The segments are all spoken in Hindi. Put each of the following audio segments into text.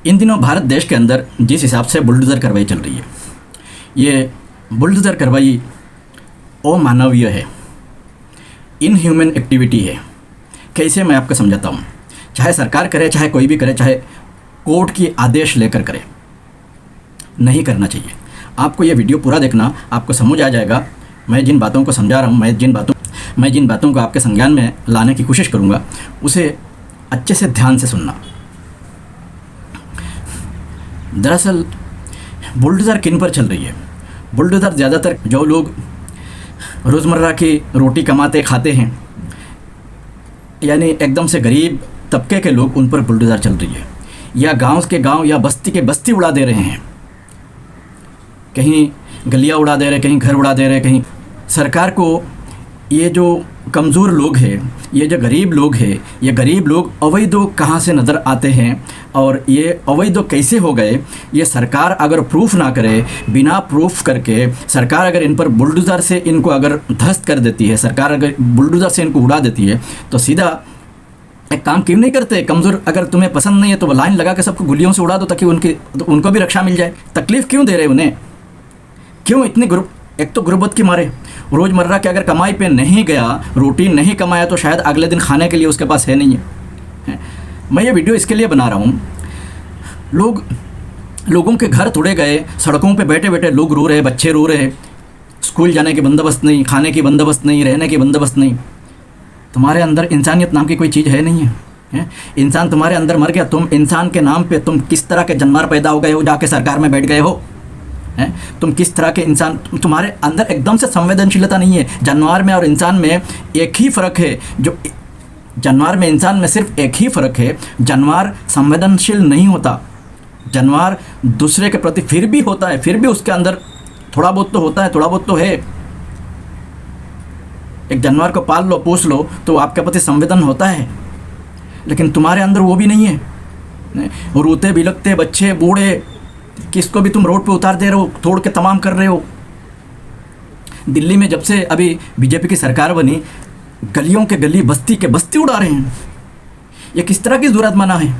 इन दिनों भारत देश के अंदर जिस हिसाब से बुलडोज़र कार्रवाई चल रही है, ये बुलडोज़र कार्रवाई अमानवीय है, इनह्यूमन एक्टिविटी है। कैसे मैं आपको समझाता हूँ। चाहे सरकार करे, चाहे कोई भी करे, चाहे कोर्ट की आदेश लेकर करे, नहीं करना चाहिए। आपको ये वीडियो पूरा देखना, आपको समझ आ जाएगा। मैं जिन बातों को समझा रहा हूँ, मैं जिन बातों को आपके संज्ञान में लाने की कोशिश करूँगा, उसे अच्छे से ध्यान से सुनना। दरअसल बुलडोज़र किन पर चल रही है? बुलडोज़र ज़्यादातर जो लोग रोज़मर्रा की रोटी कमाते खाते हैं, यानी एकदम से गरीब तबके के लोग, उन पर बुलडोज़र चल रही है। या गांव के गांव या बस्ती के बस्ती उड़ा दे रहे हैं, कहीं गलियां उड़ा दे रहे, कहीं घर उड़ा दे रहे, कहीं सरकार को ये जो कमज़ोर लोग हैं, ये जो गरीब लोग हैं, ये गरीब लोग अवैध कहाँ से नज़र आते हैं और ये अवैध कैसे हो गए, ये सरकार अगर प्रूफ ना करे, बिना प्रूफ करके सरकार अगर इन पर बुलडोज़र से इनको अगर ध्वस्त कर देती है, सरकार अगर बुलडोज़र से इनको उड़ा देती है, तो सीधा एक काम क्यों नहीं करते? कमज़ोर अगर तुम्हें पसंद नहीं है तो लाइन लगा के सबको गोलियों से उड़ा दो, ताकि उनको भी रक्षा मिल जाए। तकलीफ़ क्यों दे रहे उन्हें? क्यों इतनी एक तो गुर्बत की मारे, रोज़मर्रा के अगर कमाई पे नहीं गया, रोटी नहीं कमाया, तो शायद अगले दिन खाने के लिए उसके पास है नहीं है। मैं ये वीडियो इसके लिए बना रहा हूँ, लोगों के घर तोड़े गए, सड़कों पे बैठे बैठे लोग रो रहे, बच्चे रो रहे, स्कूल जाने की बंदोबस्त नहीं, खाने की बंदोबस्त नहीं, रहने की बंदोबस्त नहीं। तुम्हारे अंदर इंसानियत नाम की कोई चीज़ है नहीं है? इंसान तुम्हारे अंदर मर गया, तुम इंसान के नाम पे तुम किस तरह के जानवर पैदा हो गए हो, जाके सरकार में बैठ गए हो? तुम किस तरह के इंसान, तुम्हारे अंदर एकदम से संवेदनशीलता नहीं है। जानवर में और इंसान में एक ही फ़र्क है, जो जानवर में इंसान में सिर्फ एक ही फ़र्क है, जानवर संवेदनशील नहीं होता। जानवर दूसरे के प्रति फिर भी होता है, फिर भी उसके अंदर थोड़ा बहुत तो होता है, थोड़ा बहुत तो है। एक जानवर को पाल लो, पोस लो, तो आपके प्रति संवेदन होता है, लेकिन तुम्हारे अंदर वो भी नहीं है। रोते बिलखते बच्चे, बूढ़े, किसको भी तुम रोड पे उतार दे रहे हो, तोड़ के तमाम कर रहे हो। दिल्ली में जब से अभी बीजेपी की सरकार बनी, गलियों के गली, बस्ती के बस्ती उड़ा रहे हैं। ये किस तरह की ज़रूरत मना है?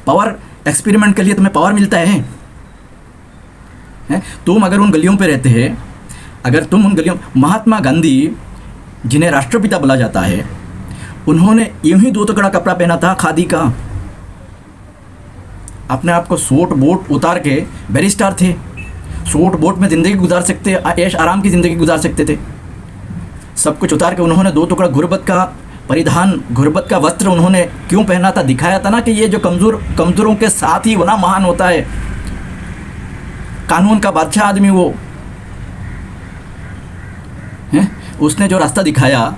पावर एक्सपेरिमेंट के लिए तुम्हें पावर मिलता है? तुम अगर उन गलियों पे रहते हैं, अगर तुम उन गलियों, महात्मा गांधी जिन्हें राष्ट्रपिता बोला जाता है, उन्होंने यूं ही 2 टुकड़ा कपड़ा पहना था खादी का, अपने आप को सूट बूट उतार के बैरिस्टर थे, सूट बूट में ज़िंदगी गुजार सकते, ऐश आराम की ज़िंदगी गुजार सकते थे। सब कुछ उतार के उन्होंने 2 टुकड़ा गुर्बत का परिधान, गुर्बत का वस्त्र उन्होंने क्यों पहना था? दिखाया था ना कि ये जो कमज़ोरों के साथ ही होना महान होता है। कानून का बादशाह आदमी वो है, उसने जो रास्ता दिखाया,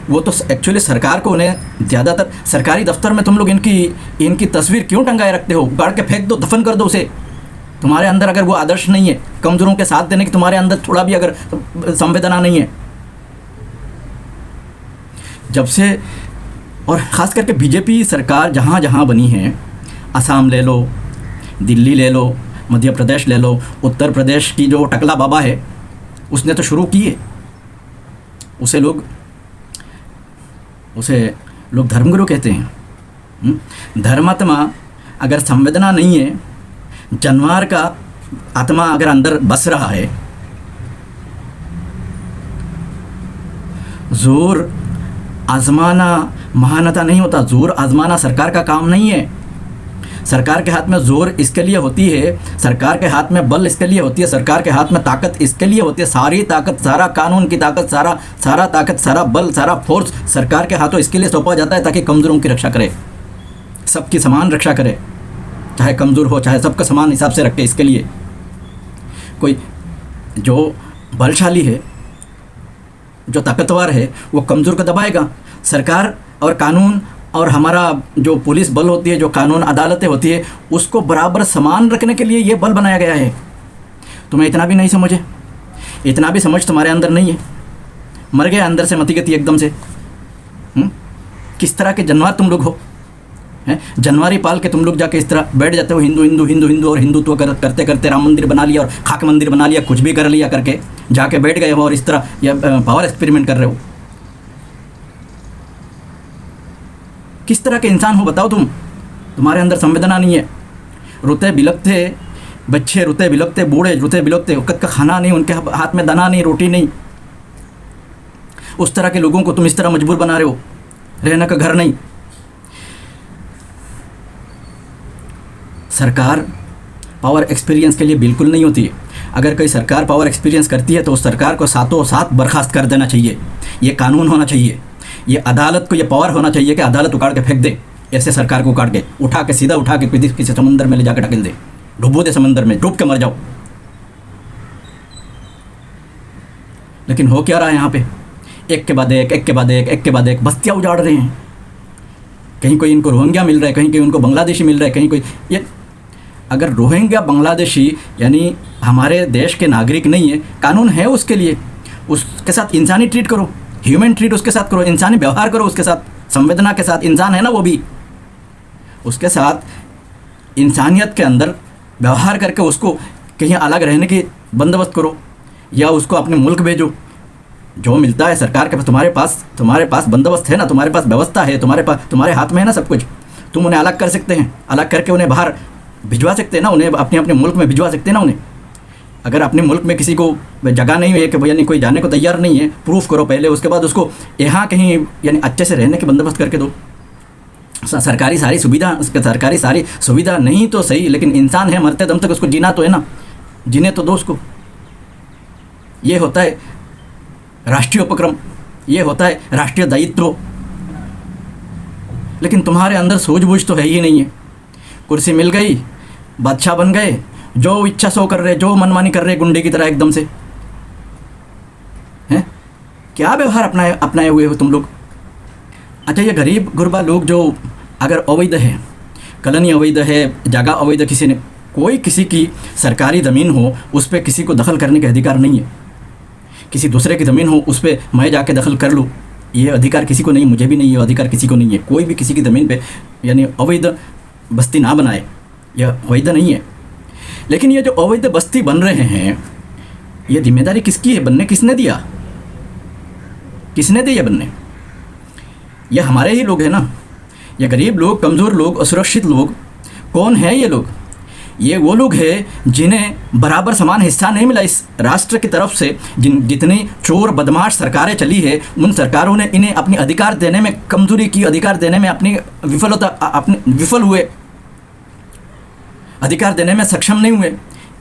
वो तो एक्चुअली सरकार को, उन्हें ज़्यादातर सरकारी दफ्तर में तुम लोग इनकी तस्वीर क्यों टंगाए रखते हो? उगाड़ के फेंक दो, दफन कर दो उसे। तुम्हारे अंदर अगर वो आदर्श नहीं है, कमज़ोरों के साथ देने की तुम्हारे अंदर थोड़ा भी अगर संवेदना नहीं है, जब से, और ख़ास करके बीजेपी सरकार जहाँ जहाँ बनी है, असम ले लो, दिल्ली ले लो, मध्य प्रदेश ले लो, उत्तर प्रदेश की जो टकला बाबा है, उसने तो शुरू की है। उसे लोग धर्मगुरु कहते हैं। धर्मात्मा अगर संवेदना नहीं है, जानवर का आत्मा अगर अंदर बस रहा है, जोर आजमाना महानता नहीं होता। जोर आजमाना सरकार का काम नहीं है। सरकार के हाथ में जोर इसके लिए होती है, सरकार के हाथ में बल इसके लिए होती है, सरकार के हाथ में ताकत इसके लिए होती है। सारी ताकत, सारा कानून की ताकत, सारा ताकत, सारा बल, सारा फोर्स सरकार के हाथों इसके लिए सौंपा जाता है, ताकि कमज़ोरों की रक्षा करे, सबकी समान रक्षा करे, चाहे कमज़ोर हो चाहे सबका समान हिसाब से रखे। इसके लिए कोई जो बलशाली है, जो ताकतवर है, वो कमज़ोर को दबाएगा। सरकार और कानून और हमारा जो पुलिस बल होती है, जो कानून अदालतें होती है, उसको बराबर समान रखने के लिए ये बल बनाया गया है। तुम्हें इतना भी नहीं समझे, इतना भी समझ तुम्हारे अंदर नहीं है। मर गए अंदर से मती गति एकदम से। किस तरह के जानवर तुम लोग हो? जानवरी पाल के तुम लोग जाके इस तरह बैठ जाते हो, हिंदू हिंदू हिंदू हिंदू और हिंदुत्व करते करते राम मंदिर बना लिया और खाक मंदिर बना लिया, कुछ भी कर लिया करके जाके बैठ गए हो और इस तरह या पावर एक्सपेरिमेंट कर रहे हो। किस तरह के इंसान हो बताओ तुम? तुम्हारे अंदर संवेदना नहीं है। रोते बिलखते बच्चे, रोते बिलखते बूढ़े, रोते बिलखते, वक़्त का खाना नहीं, उनके हाथ में दाना नहीं, रोटी नहीं, उस तरह के लोगों को तुम इस तरह मजबूर बना रहे हो, रहने का घर नहीं। सरकार पावर एक्सपीरियंस के लिए बिल्कुल नहीं होती है। अगर कोई सरकार पावर एक्सपीरियंस करती है तो उस सरकार को सातों सात बर्खास्त कर देना चाहिए। ये कानून होना चाहिए, ये अदालत को ये पावर होना चाहिए कि अदालत उखाड़ के फेंक दे, ऐसे सरकार को उखाड़ के उठा के सीधा उठा के किसी समंदर में ले जाकर ढकेल दे, डुबो दे समंदर में, डूब के मर जाओ। लेकिन हो क्या रहा है यहाँ पे? एक के बाद एक, एक के बाद एक, एक के बाद एक बस्तियाँ उजाड़ रहे हैं। कहीं कोई इनको रोहिंग्या मिल रहा है, कहीं कोई उनको बांग्लादेशी मिल रहा है, कहीं कोई ये। अगर रोहिंग्या बांग्लादेशी यानी हमारे देश के नागरिक नहीं है, कानून है उसके लिए, उसके साथ इंसानी ट्रीट करो, ह्यूमन ट्रीट उसके साथ करो, इंसानी व्यवहार करो उसके साथ, संवेदना के साथ। इंसान है ना वो भी, उसके साथ इंसानियत के अंदर व्यवहार करके उसको कहीं अलग रहने की बंदोबस्त करो, या उसको अपने मुल्क भेजो। जो मिलता है सरकार के पास, तुम्हारे पास बंदोबस्त है ना, तुम्हारे पास व्यवस्था है, तुम्हारे हाथ में है ना सब कुछ। तुम उन्हें अलग कर सकते हैं, अलग करके उन्हें बाहर भिजवा सकते हैं ना, उन्हें अपने अपने मुल्क में भिजवा सकते हैं ना उन्हें। अगर अपने मुल्क में किसी को जगह नहीं है कि यानी कोई जाने को तैयार नहीं है, प्रूफ करो पहले, उसके बाद उसको यहाँ कहीं यानी अच्छे से रहने की बंदोबस्त करके दो। सरकारी सारी सुविधा नहीं तो सही, लेकिन इंसान है, मरते दम तक उसको जीना तो है ना, जीने तो दो उसको। ये होता है राष्ट्रीय उपक्रम, ये होता है राष्ट्रीय दायित्व। लेकिन तुम्हारे अंदर सूझबूझ तो है ही नहीं है। कुर्सी मिल गई, बादशाह बन गए, जो इच्छा सो कर रहे, जो मनमानी कर रहे, गुंडे की तरह एकदम से। हैं? क्या व्यवहार अपनाए हुए हो तुम लोग? अच्छा, ये गरीब गुरबा लोग जो अगर अवैध है, कॉलोनी अवैध है, जगह अवैध, किसी ने कोई किसी की सरकारी ज़मीन हो उस पर किसी को दखल करने का अधिकार नहीं है। किसी दूसरे की ज़मीन हो उस पर मैं जाके दखल कर लूँ, ये अधिकार किसी को नहीं, मुझे भी नहीं, ये अधिकार किसी को नहीं है। कोई भी किसी की ज़मीन पे यानी अवैध बस्ती ना बनाए, यह अवैध नहीं है। लेकिन ये जो अवैध बस्ती बन रहे हैं, ये जिम्मेदारी किसकी है? बनने किसने दिया? किसने दी ये बनने? ये हमारे ही लोग हैं ना। ये गरीब लोग, कमज़ोर लोग, असुरक्षित लोग कौन है? ये लोग, ये वो लोग हैं जिन्हें बराबर समान हिस्सा नहीं मिला इस राष्ट्र की तरफ से। जितनी चोर बदमाश सरकारें चली है, उन सरकारों ने इन्हें अपनी अधिकार देने में कमजोरी की, अधिकार देने में अपनी विफल हुए, अधिकार देने में सक्षम नहीं हुए।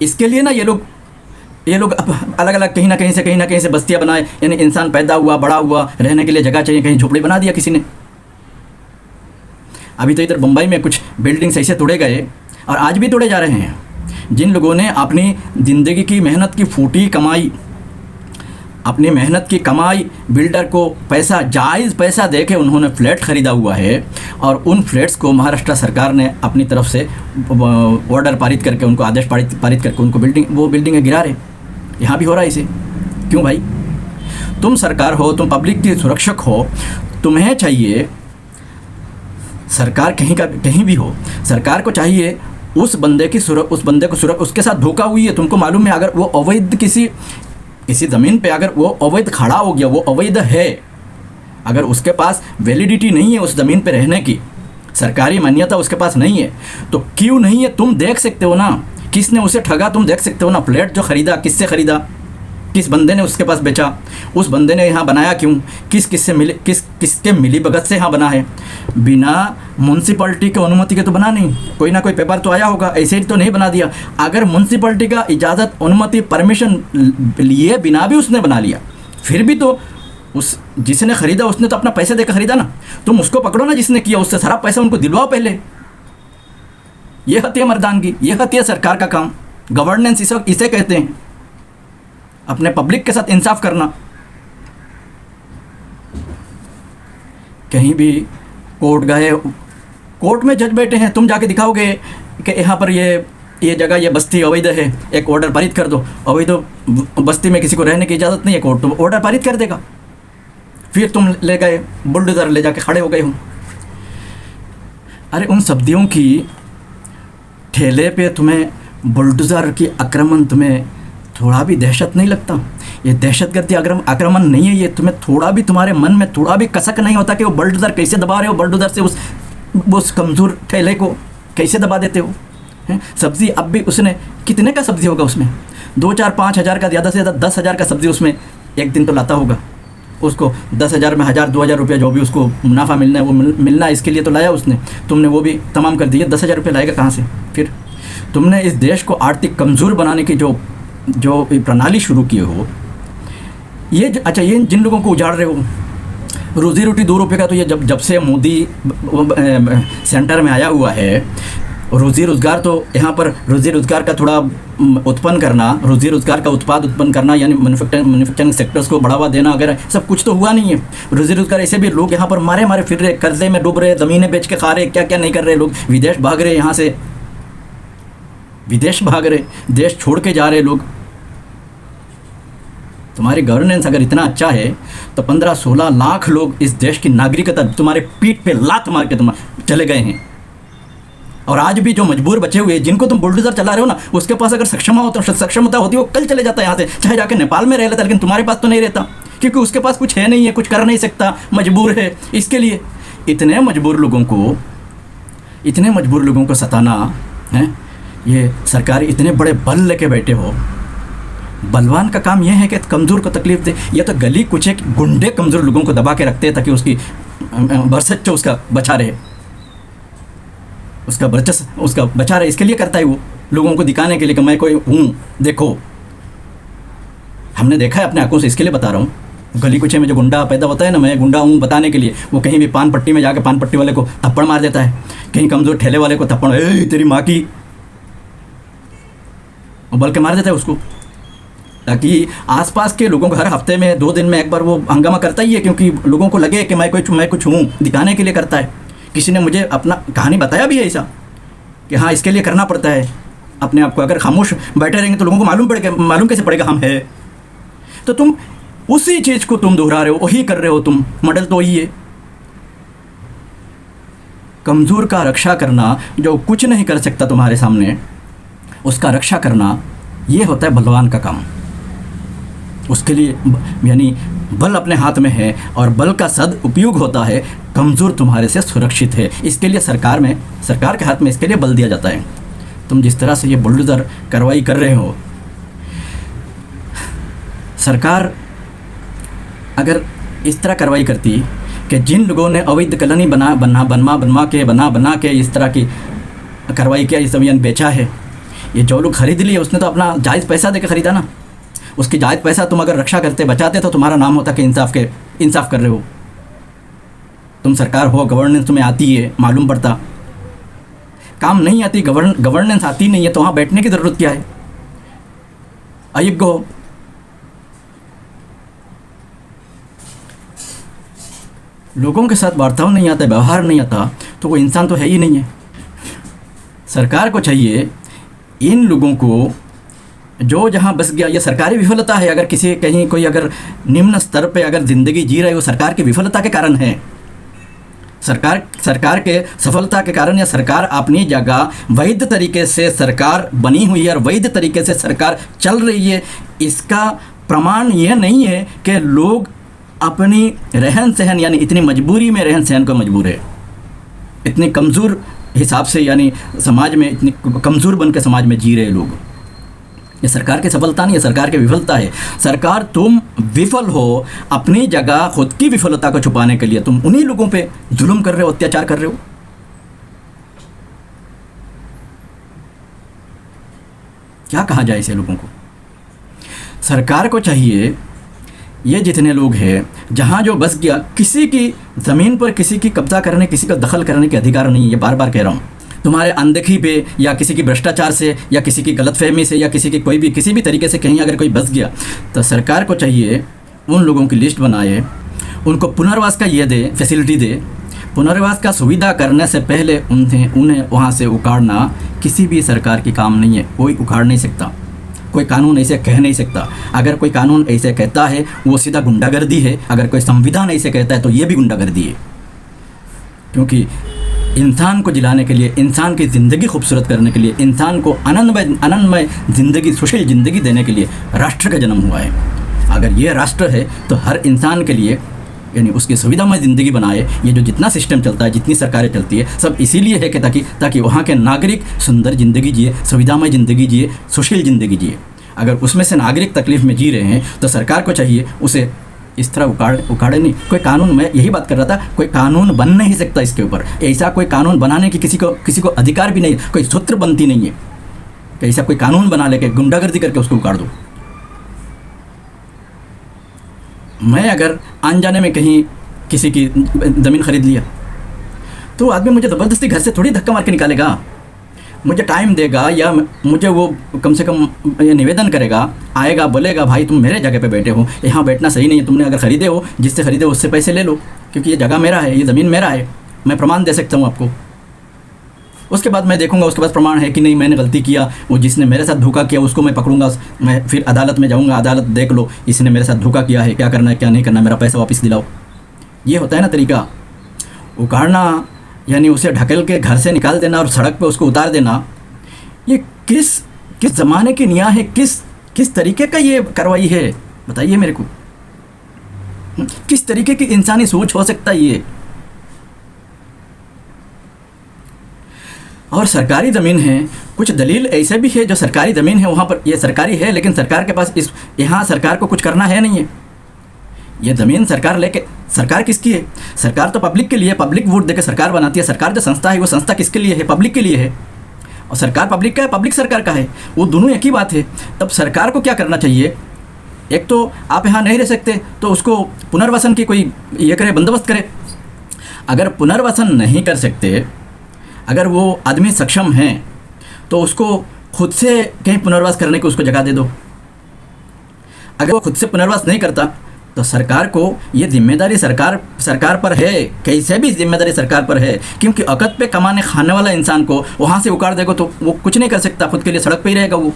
इसके लिए ना ये लोग अलग अलग कहीं ना कहीं से बस्तियां बनाए। यानी इंसान पैदा हुआ, बड़ा हुआ, रहने के लिए जगह चाहिए, कहीं झोपड़ी बना दिया किसी ने। अभी तो इधर मुंबई में कुछ बिल्डिंग्स ऐसे तोड़े गए और आज भी तोड़े जा रहे हैं। जिन लोगों ने अपनी ज़िंदगी की मेहनत की फूटी कमाई, अपनी मेहनत की कमाई, बिल्डर को पैसा, जायज़ पैसा देके उन्होंने फ्लैट ख़रीदा हुआ है, और उन फ्लैट्स को महाराष्ट्र सरकार ने अपनी तरफ से ऑर्डर पारित करके, उनको आदेश पारित करके उनको बिल्डिंगें गिरा रहे। यहाँ भी हो रहा है इसे। क्यों भाई? तुम सरकार हो, तुम पब्लिक की सुरक्षक हो, तुम्हें चाहिए, सरकार कहीं भी हो, सरकार को चाहिए उस बंदे को उसके साथ धोखा हुई है, तुमको मालूम है, अगर वो अवैध किसी ज़मीन पे अगर वो अवैध खड़ा हो गया, वो अवैध है, अगर उसके पास वैलिडिटी नहीं है उस ज़मीन पे रहने की, सरकारी मान्यता उसके पास नहीं है, तो क्यों नहीं है? तुम देख सकते हो ना किसने उसे ठगा, तुम देख सकते हो ना। फ्लैट जो ख़रीदा, किससे ख़रीदा, किस बंदे ने उसके पास बेचा, उस बंदे ने यहाँ बनाया क्यों, किसके मिली भगत से यहाँ बना है? बिना म्यूनसिपलिटी के अनुमति के तो बना नहीं, कोई ना कोई पेपर तो आया होगा, ऐसे ही तो नहीं बना दिया। अगर म्यूनसिपलिटी का इजाज़त, अनुमति, परमिशन लिए बिना भी उसने बना लिया, फिर भी तो उस जिसने ख़रीदा उसने तो अपना पैसे देकर ख़रीदा ना। तुम उसको पकड़ो ना जिसने किया, उससे सारा पैसा उनको दिलवाओ पहले। ये हत्या मर्दानगी, ये हत्या सरकार का काम, गवर्नेंस इसे कहते हैं, अपने पब्लिक के साथ इंसाफ करना। कहीं भी कोर्ट गए, कोर्ट में जज बैठे हैं, तुम जाके दिखाओगे कि यहाँ पर ये जगह, ये बस्ती अवैध है, एक ऑर्डर पारित कर दो। अवैध बस्ती में किसी को रहने की इजाज़त नहीं है, कोर्ट तो ऑर्डर पारित कर देगा। फिर तुम ले गए, बुलडोज़र ले जाके खड़े हो गए हो। अरे उन सब्जियों की ठेले पे तुम्हें बुलडोज़र की आक्रमण, तुम्हें थोड़ा भी दहशत नहीं लगता? ये दहशतगर्दी आक्रमण नहीं है ये? तुम्हें थोड़ा भी, तुम्हारे मन में थोड़ा भी कसक नहीं होता कि वो बुलडोज़र कैसे दबा रहे हो, बुलडोज़र से उस कमज़ोर ठेले को? कैसे दबा देते हो हैं? सब्ज़ी अब भी उसने कितने का सब्ज़ी होगा उसमें, 2-4-5 हज़ार का, ज़्यादा से ज़्यादा 10,000 का सब्ज़ी उसमें एक दिन तो लाता होगा। उसको 10,000 में 1,000-2,000 रुपया जो भी उसको मुनाफा मिलना है वो मिलना है, इसके लिए तो लाया उसने। तुमने वो भी तमाम कर दिए, 10,000 रुपये लाएगा कहाँ से? फिर तुमने इस देश को आर्थिक कमज़ोर बनाने की जो प्रणाली शुरू की हो, ये अच्छा, ये जिन लोगों को उजाड़ रहे हो, रोज़ी रोटी 2 रुपये का, तो ये जब से मोदी सेंटर में आया हुआ है, रोज़ी रोज़गार तो यहाँ पर रोज़ी रोज़गार का थोड़ा उत्पन्न करना, रोज़ी रोज़गार का उत्पाद उत्पन्न करना, यानी मैन्युफैक्चरिंग सेक्टर्स को बढ़ावा देना वगैरह, सब कुछ तो हुआ नहीं है। रोज़ी रोज़गार ऐसे भी लोग यहाँ पर मारे मारे फिर रहे, कर्जे में डूब रहे, ज़मीनें बेच के खा रहे, क्या क्या नहीं कर रहे लोग, विदेश भाग रहे, यहाँ से विदेश भाग रहे, देश छोड़ के जा रहे लोग। तुम्हारी गवर्नेंस अगर इतना अच्छा है तो 15-16 लाख लोग इस देश की नागरिकता तुम्हारे पीठ पे लात मार के तुम चले गए हैं। और आज भी जो मजबूर बचे हुए, जिनको तुम बुलडोजर चला रहे हो ना, उसके पास अगर सक्षमता होती, वो कल चले जाता है यहाँ से, चाहे जाके नेपाल में रह लेता, लेकिन तुम्हारे पास तो नहीं रहता, क्योंकि उसके पास कुछ है नहीं है, कुछ कर नहीं सकता, मजबूर है। इसके लिए इतने मजबूर लोगों को सताना है, ये सरकार इतने बड़े बल लेके बैठे हो। बलवान का काम यह है कि कमज़ोर को तकलीफ दे, या तो गली कुछ एक गुंडे कमज़ोर लोगों को दबा के रखते हैं ताकि उसकी वर्चस्व उसका बचा रहे, उसका बचा रहे। इसके लिए करता है वो, लोगों को दिखाने के लिए कि मैं कोई हूँ, देखो। हमने देखा है अपने आंखों से, इसके लिए बता रहा हूँ। गली कुछ में जो गुंडा पैदा होता है ना, मैं गुंडा हूँ बताने के लिए, वो कहीं भी पान पट्टी में जाकर पान पट्टी वाले को थप्पड़ मार देता है, कहीं कमज़ोर ठेले वाले को थप्पड़, ए तेरी माँ की, बल के मार देता है उसको, ताकि आसपास के लोगों को हर हफ्ते में 2 दिन में एक बार वो हंगामा करता ही है, क्योंकि लोगों को लगे कि मैं कुछ हूँ, दिखाने के लिए करता है। किसी ने मुझे अपना कहानी बताया भी है ऐसा कि हाँ, इसके लिए करना पड़ता है अपने आप को। अगर खामोश बैठे रहेंगे तो लोगों को मालूम कैसे पड़ेगा हम है। तो तुम उसी चीज़ को तुम दोहरा रहे हो, वही कर रहे हो तुम, मॉडल तो वही है। कमज़ोर का रक्षा करना, जो कुछ नहीं कर सकता तुम्हारे सामने, उसका रक्षा करना, ये होता है बलवान का काम। उसके लिए यानी बल अपने हाथ में है और बल का सदुपयोग होता है, कमज़ोर तुम्हारे से सुरक्षित है। इसके लिए सरकार के हाथ में इसके लिए बल दिया जाता है। तुम जिस तरह से ये बुलडोज़र कार्रवाई कर रहे हो, सरकार अगर इस तरह कार्रवाई करती कि जिन लोगों ने अवैध कॉलोनी बना के इस तरह की कार्रवाई किया, इस ज़मीन बेचा है, ये जो लोग खरीद लिए उसने तो अपना जायज़ पैसा देकर ख़रीदा ना। उसकी जायज़ पैसा तुम अगर रक्षा करते बचाते तो तुम्हारा नाम होता कि इंसाफ कर रहे हो। तुम सरकार हो, गवर्नेंस तुम्हें आती है, मालूम पड़ता। काम नहीं आती, गवर्नेंस आती नहीं है, तो वहाँ बैठने की ज़रूरत क्या है? अयोग्य हो। लोगों के साथ वार्ताव नहीं आता, व्यवहार नहीं आता, तो वो इंसान तो है ही नहीं है। सरकार को चाहिए इन लोगों को जो जहाँ बस गया, ये सरकारी विफलता है। अगर कहीं कोई अगर निम्न स्तर पे अगर ज़िंदगी जी रहे हो, सरकार की विफलता के कारण है। सरकार के सफलता के कारण, या सरकार अपनी जगह वैध तरीके से सरकार बनी हुई है और वैध तरीके से सरकार चल रही है, इसका प्रमाण यह नहीं है कि लोग अपनी रहन सहन, यानी इतनी मजबूरी में रहन सहन को मजबूर है, इतने कमज़ोर हिसाब से, यानी समाज में इतनी कमज़ोर बन के समाज में जी रहे लोग। ये सरकार की सफलता नहीं है, सरकार की विफलता है। सरकार, तुम विफल हो अपनी जगह, खुद की विफलता को छुपाने के लिए तुम उन्हीं लोगों पे जुल्म कर रहे हो, अत्याचार कर रहे हो। क्या कहा जाए ऐसे लोगों को? सरकार को चाहिए, ये जितने लोग हैं, जहाँ जो बस गया, किसी की ज़मीन पर किसी की कब्जा करने, किसी का दखल करने के अधिकार नहीं है। ये बार बार कह रहा हूँ। तुम्हारे अनदेखी पे, या किसी की भ्रष्टाचार से, या किसी की गलतफहमी से, या किसी की किसी भी तरीके से कहीं अगर कोई बस गया, तो सरकार को चाहिए उन लोगों की लिस्ट बनाए, उनको पुनर्वास का ये दे, फैसिलिटी दे। पुनर्वास का सुविधा करने से पहले उन्हें वहाँ से उखाड़ना किसी भी सरकार की काम नहीं है। कोई उखाड़ नहीं सकता, कोई कानून ऐसे कह नहीं सकता। अगर कोई कानून ऐसे कहता है वो सीधा गुंडागर्दी है, अगर कोई संविधान ऐसे कहता है तो ये भी गुंडागर्दी है। क्योंकि इंसान को जिलाने के लिए, इंसान की ज़िंदगी खूबसूरत करने के लिए, इंसान को आनंदमय ज़िंदगी, सुशील ज़िंदगी देने के लिए राष्ट्र का जन्म हुआ है। अगर ये राष्ट्र है तो हर इंसान के लिए यानी उसकी सुविधामय ज़िंदगी बनाए। ये जो जितना सिस्टम चलता है, जितनी सरकारें चलती है, सब इसीलिए है कि ताकि वहाँ के नागरिक सुंदर ज़िंदगी जिए, सुविधामय ज़िंदगी जिए, सुशील ज़िंदगी जिए। अगर उसमें से नागरिक तकलीफ़ में जी रहे हैं तो सरकार को चाहिए उसे इस तरह उखाड़े नहीं। कोई कानून, मैं यही बात कर रहा था, कोई कानून बन नहीं सकता इसके ऊपर। ऐसा कोई कानून बनाने की किसी को अधिकार भी नहीं, कोई सूत्र बनती नहीं है कि ऐसा कोई कानून बना लेके गुंडागर्दी करके उसको उखाड़ दो। मैं अगर अनजाने में कहीं किसी की ज़मीन ख़रीद लिया तो आदमी मुझे ज़बरदस्ती घर से थोड़ी धक्का मार के निकालेगा। मुझे टाइम देगा या मुझे वो कम से कम ये निवेदन करेगा, आएगा, बोलेगा भाई तुम मेरे जगह पे बैठे हो, यहाँ बैठना सही नहीं है, तुमने अगर ख़रीदे हो, जिससे ख़रीदे हो उससे पैसे ले लो, क्योंकि ये जगह मेरा है, ये ज़मीन मेरा है, मैं प्रमाण दे सकता हूँ आपको। उसके बाद मैं देखूंगा उसके पास प्रमाण है कि नहीं, मैंने गलती किया, वो जिसने मेरे साथ धोखा किया उसको मैं पकड़ूंगा, मैं फिर अदालत में जाऊंगा, अदालत देख लो इसने मेरे साथ धोखा किया है, क्या करना है क्या नहीं करना, मेरा पैसा वापस दिलाओ। ये होता है ना तरीका। उखाड़ना यानी उसे ढकेल के घर से निकाल देना और सड़क पे उसको उतार देना, ये किस ज़माने की निया है, किस तरीके का ये कार्रवाई है, बताइए मेरे को। किस तरीके की इंसानी सोच हो सकता है ये। और सरकारी ज़मीन है, कुछ दलील ऐसे भी है जो सरकारी ज़मीन है वहाँ पर ये सरकारी है, लेकिन सरकार के पास यहाँ सरकार को कुछ करना है नहीं है। ये ज़मीन सरकार किसकी है? सरकार तो पब्लिक के लिए, पब्लिक वोट देकर सरकार बनाती है। सरकार जो संस्था है वो संस्था किसके लिए है? पब्लिक के लिए है। और सरकार पब्लिक का है, पब्लिक सरकार का है, वो दोनों एक ही बात है। तब सरकार को क्या करना चाहिए? एक तो आप यहाँ नहीं रह सकते तो उसको पुनर्वासन की कोई ये करे, बंदोबस्त करे। अगर पुनर्वासन नहीं कर सकते, अगर वो आदमी सक्षम हैं तो उसको खुद से कहीं पुनर्वास करने की उसको जगह दे दो। अगर वो खुद से पुनर्वास नहीं करता तो सरकार को ये जिम्मेदारी सरकार पर है, कैसे भी जिम्मेदारी सरकार पर है, क्योंकि अकद पे कमाने खाने वाला इंसान को वहाँ से उखाड़ देगा तो वो कुछ नहीं कर सकता, खुद के लिए सड़क पे ही रहेगा वो।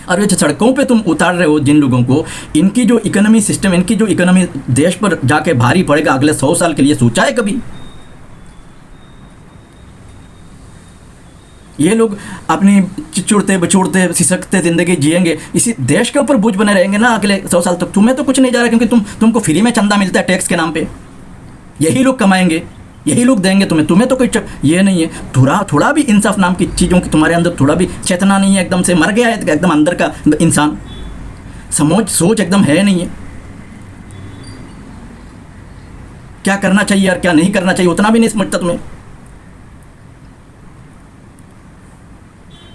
और ये जो सड़कों पे तुम उतार रहे हो जिन लोगों को, इनकी जो इकोनॉमी सिस्टम, इनकी जो इकोनॉमी देश पर जाके भारी पड़ेगा अगले 100 साल के लिए, सोचा है कभी? ये लोग अपनी चिड़ते बचोड़ते सिसकते ज़िंदगी जिएंगे, इसी देश के ऊपर बोझ बने रहेंगे ना अगले 100 साल तक। तुम्हें तो कुछ नहीं जा रहा, क्योंकि तुमको फ्री में चंदा मिलता है टैक्स के नाम पे। यही लोग कमाएंगे, यही लोग देंगे तुम्हें तो कोई ये नहीं है। थोड़ा भी इंसाफ नाम की चीज़ों की तुम्हारे अंदर थोड़ा भी चेतना नहीं है, एकदम से मर गया है एकदम अंदर का इंसान, सोच एकदम है नहीं है। क्या करना चाहिए और क्या नहीं करना चाहिए उतना भी नहीं समझता तुम्हें।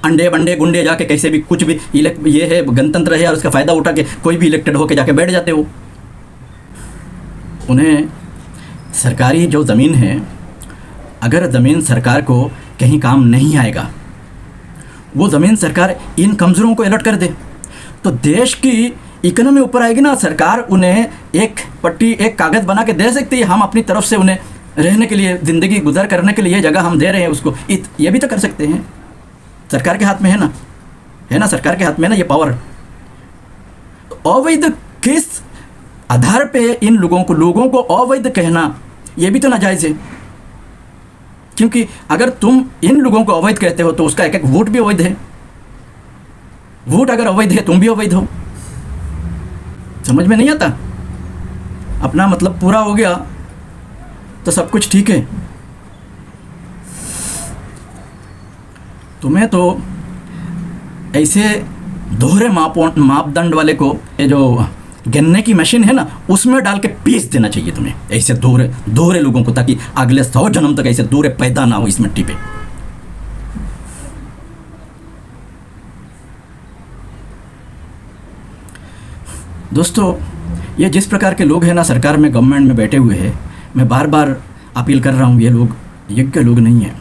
अंडे बंडे गुंडे जाके कैसे भी कुछ भी ये है गणतंत्र है और उसका फ़ायदा उठा के कोई भी इलेक्टेड होके जाके बैठ जाते हो। उन्हें सरकारी जो ज़मीन है, अगर ज़मीन सरकार को कहीं काम नहीं आएगा, वो ज़मीन सरकार इन कमज़ोरों को अलर्ट कर दे तो देश की इकोनॉमी ऊपर आएगी ना। सरकार उन्हें एक कागज़ बना के दे सकती है, हम अपनी तरफ से उन्हें रहने के लिए, ज़िंदगी गुजर करने के लिए जगह हम दे रहे हैं उसको, ये भी तो कर सकते हैं। सरकार के हाथ में है ना, सरकार के हाथ में है ना ये पावर। तो अवैध किस आधार पे इन लोगों को अवैध कहना, ये भी तो नाजायज़ है। क्योंकि अगर तुम इन लोगों को अवैध कहते हो तो उसका एक वोट भी अवैध है। वोट अगर अवैध है तुम भी अवैध हो। समझ में नहीं आता? अपना मतलब पूरा हो गया तो सब कुछ ठीक है। तुम्हें तो ऐसे दोहरे मापदंड वाले को, ये जो गन्ने की मशीन है ना, उसमें डाल के पीस देना चाहिए तुम्हें, ऐसे दोहरे लोगों को, ताकि अगले 100 जन्म तक ऐसे दोहरे पैदा ना हो इस मिट्टी पे। दोस्तों, ये जिस प्रकार के लोग हैं ना सरकार में, गवर्नमेंट में बैठे हुए हैं, मैं बार बार अपील कर रहा हूँ, ये लोग योग्य लोग नहीं हैं।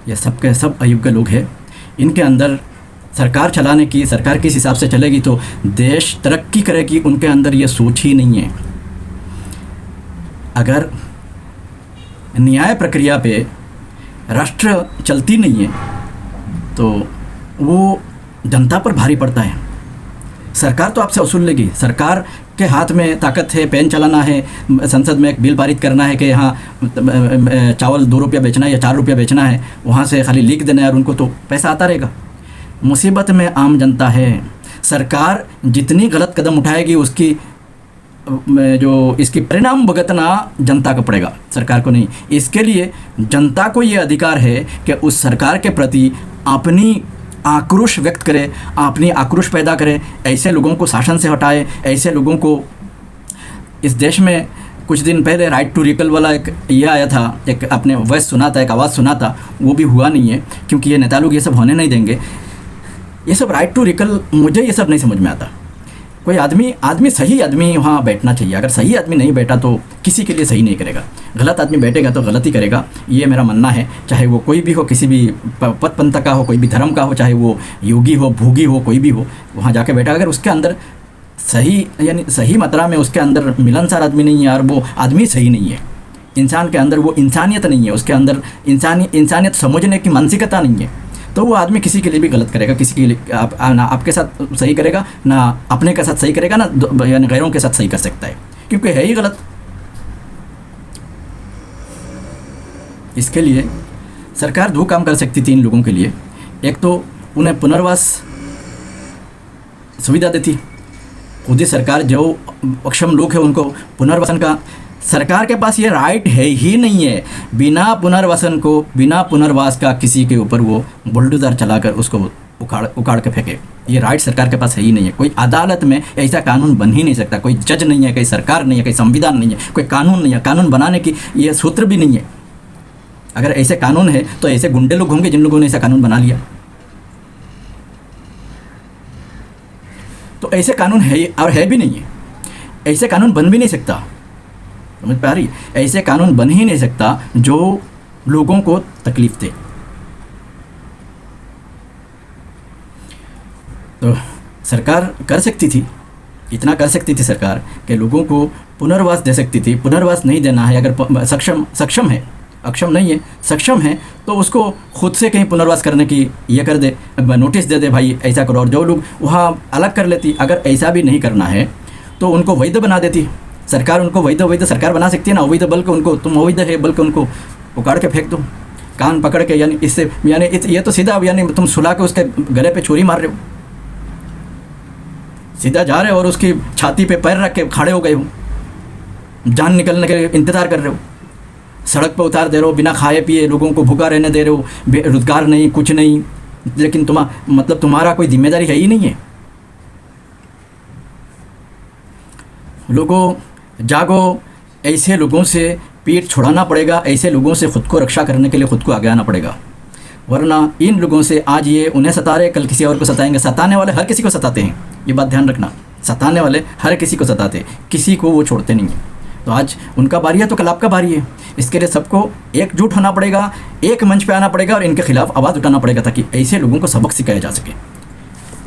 ये सब के सब अयोग्य लोग हैं। इनके अंदर सरकार चलाने की, सरकार किस हिसाब से चलेगी तो देश तरक्की करेगी, उनके अंदर ये सोच ही नहीं है। अगर न्याय प्रक्रिया पे राष्ट्र चलती नहीं है तो वो जनता पर भारी पड़ता है। सरकार तो आपसे वसूल लेगी, सरकार के हाथ में ताकत है, पेन चलाना है, संसद में एक बिल पारित करना है कि यहाँ चावल 2 रुपया बेचना है या 4 रुपया बेचना है, वहाँ से खाली लिख देना है और उनको तो पैसा आता रहेगा। मुसीबत में आम जनता है। सरकार जितनी गलत कदम उठाएगी उसकी जो इसकी परिणाम भुगतना जनता को पड़ेगा, सरकार को नहीं। इसके लिए जनता को ये अधिकार है कि उस सरकार के प्रति अपनी आक्रोश व्यक्त करे, अपनी आक्रोश पैदा करे, ऐसे लोगों को शासन से हटाए, ऐसे लोगों को। इस देश में कुछ दिन पहले राइट टू रिकॉल वाला एक ये आया था, एक आपने वॉइस सुना था, एक आवाज़ सुना था, वो भी हुआ नहीं है क्योंकि ये नेता लोग ये सब होने नहीं देंगे। ये सब राइट टू रिकॉल, मुझे ये सब नहीं समझ में आता। कोई आदमी सही आदमी वहाँ बैठना चाहिए। अगर सही आदमी नहीं बैठा तो किसी के लिए सही नहीं करेगा। गलत आदमी बैठेगा तो गलत ही करेगा, ये मेरा मानना है। चाहे वो कोई भी हो, किसी भी पद पंथ का हो, कोई भी धर्म का हो, चाहे वो योगी हो, भोगी हो, कोई भी हो, वहाँ जाके बैठा। अगर उसके अंदर सही यानी सही मात्रा में उसके अंदर मिलनसार आदमी नहीं है और वो आदमी सही नहीं है, इंसान के अंदर वो इंसानियत नहीं है, उसके अंदर इंसानियत समझने की मानसिकता नहीं है, तो वो आदमी किसी के लिए भी गलत करेगा। किसी के लिए ना आपके साथ सही करेगा, ना अपने के साथ सही करेगा, ना यानी गैरों के साथ सही कर सकता है, क्योंकि है ही गलत। इसके लिए सरकार दो काम कर सकती थी इन लोगों के लिए। एक तो उन्हें पुनर्वास सुविधा देती, खुद ही सरकार जो अक्षम लोग हैं उनको पुनर्वासन का, सरकार के पास ये राइट है ही नहीं है। बिना पुनर्वास का किसी के ऊपर वो बुलडोजर चलाकर उसको उखाड़ के फेंके, ये राइट सरकार के पास है ही नहीं है। कोई अदालत में ऐसा कानून बन ही नहीं सकता, कोई जज नहीं है, कोई सरकार नहीं है, कोई संविधान नहीं है, कोई कानून नहीं है, कानून बनाने की ये सूत्र भी नहीं है। अगर ऐसे कानून है तो ऐसे गुंडे लोग होंगे जिन लोगों ने ऐसा कानून बना लिया। तो ऐसे कानून है और है भी नहीं है, ऐसे कानून बन भी नहीं सकता। समझ पा रही? ऐसे कानून बन ही नहीं सकता जो लोगों को तकलीफ दे। तो सरकार कर सकती थी, इतना कर सकती थी सरकार कि लोगों को पुनर्वास दे सकती थी। पुनर्वास नहीं देना है, अगर सक्षम है, अक्षम नहीं है, सक्षम है, तो उसको खुद से कहीं पुनर्वास करने की ये कर दे, नोटिस दे दे, भाई ऐसा करो। और जो लोग वहाँ अलग कर लेती, अगर ऐसा भी नहीं करना है तो उनको वैध बना देती सरकार। उनको वैध सरकार बना सकती है ना, अवैध बल्कि उनको, तुम अवैध है बल्कि उनको उखाड़ के फेंक दो, कान पकड़ के। यानी इससे यानी ये तो सीधा यानी तुम सुला के उसके गले पे छुरी मार रहे हो, सीधा जा रहे हो और उसकी छाती पे पैर रख के खड़े हो गए हो, जान निकलने के इंतज़ार कर रहे हो, सड़क पर उतार दे रहे हो, बिना खाए पिए लोगों को भूखा रहने दे रहे हो, रोजगार नहीं, कुछ नहीं, लेकिन तुम्हारा कोई जिम्मेदारी है ही नहीं है। लोगों जागो, ऐसे लोगों से पीठ छुड़ाना पड़ेगा, ऐसे लोगों से खुद को रक्षा करने के लिए खुद को आगे आना पड़ेगा। वरना इन लोगों से आज ये उन्हें सता रहे, कल किसी और को सताएंगे। सताने वाले हर किसी को सताते हैं, ये बात ध्यान रखना। सताने वाले हर किसी को सताते हैं, किसी को वो छोड़ते नहीं हैं। तो आज उनका बारी है तो कल आपका बारी है। इसके लिए सबको एकजुट होना पड़ेगा, एक मंच पे आना पड़ेगा और इनके खिलाफ आवाज़ उठाना पड़ेगा ताकि ऐसे लोगों को सबक सिखाया जा सके।